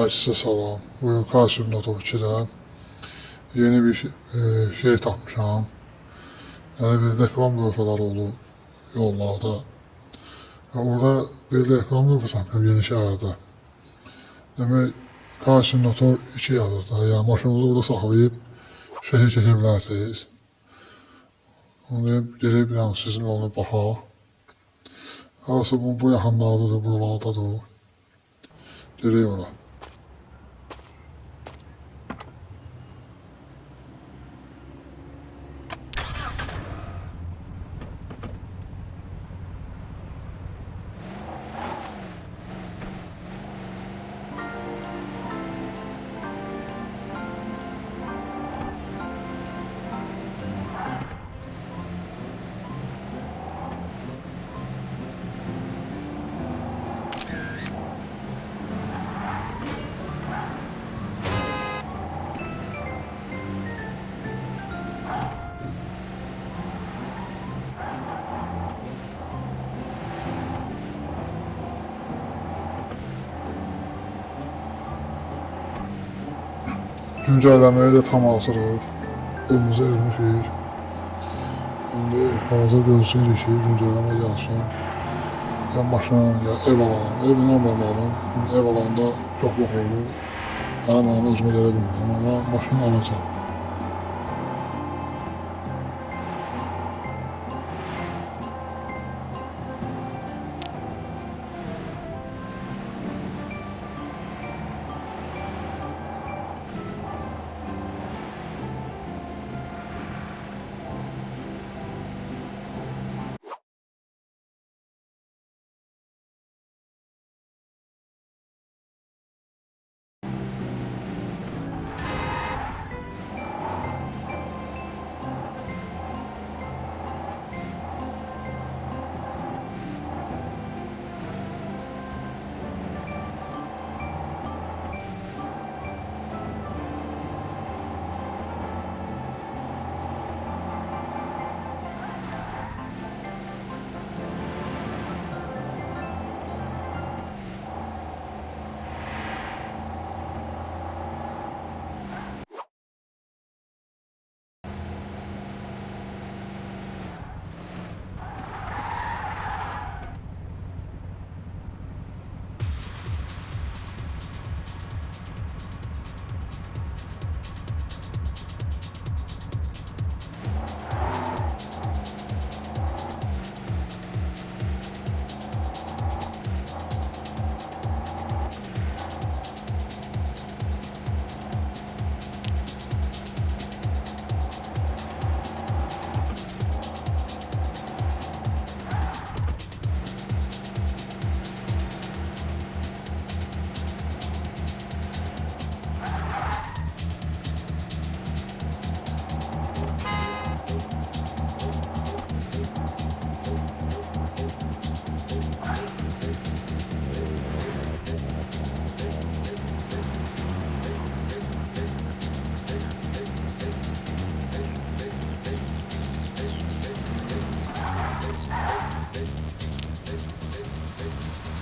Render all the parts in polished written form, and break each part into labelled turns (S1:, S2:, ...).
S1: Herkese salam. Bugün karşımda Tokyo'da yeni bir şey tapmışam. Yani bir reklam lövhələri olur yollarda. Orada bir reklam lövhə tapmışam yeni şehirde. Demek karşımda 2 yazır da. Yani maşınınızı orada saxlayıb şehir çəkə bilərsiniz. Onu gelib yani sizinle onu baxaq. Arası bu yaxınlardadır, buralardadır. Geliyor ora. Güncelləməyə də tam hazırıq. Evimizə ermişik. İndi hazır gözləyirik ki, güncəlləmə gəlsin. Ya maşın, ya ev alalım. Evini almalım. Ev alanda çox vaxt olur. Mən özümə gələ bilmirəm, amma maşın alacağım.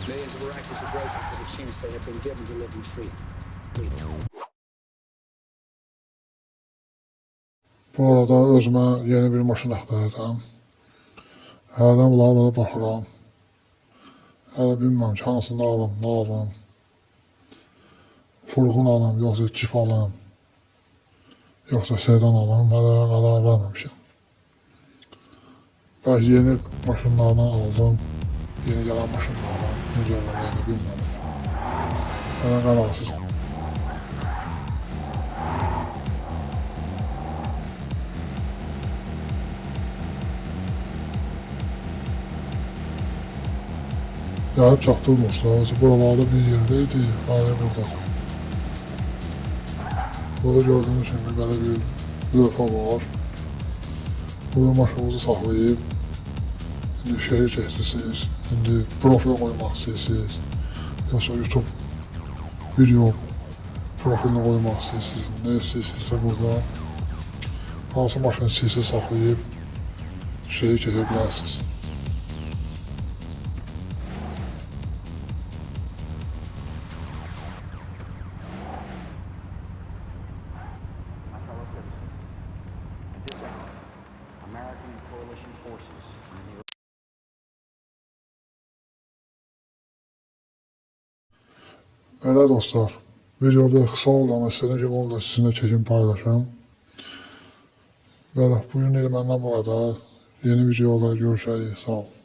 S2: Millions were actors are grateful for the chance they have been given to live in freedom.
S1: Bu arada özümə yeni bir maşın axtaracağam. Hərdən bunlara baxıram. Hələ bilmirəm ki, hansını alım, nə alım. Furqun alım, yoxsa cif alım. Yoxsa sedan alım, hələ qərar verməmişəm. Bəlkə yeni maşınlardan aldım. Yeni gelen maşınlardan güncelləməyini bilməmişəm. Hələ qərarsızam. Gəlib çatdıq dostlar. Buralarda bir yerdeydi. Aya burada. Burada gördüğünüz gibi böyle bir lövhə var. Burada maşınımızı saxlayıb şimdi şehir çəkdirsiniz. Şimdi profil koymaq istəyirsiniz. Yoxsa YouTube video profiline koymaq istəyirsiniz. Ne istəyirsinizsə burada hansı maşın istəyirsiz saxlayıb şehir çəkə bilərsiniz. Belə dostlar, videoda kısa oldu ama istediğim gibi onu da sizinle çekim paylaşım. Belə, bugün məndən bu kadar. Yeni videolar görüşərik. Sağ olun.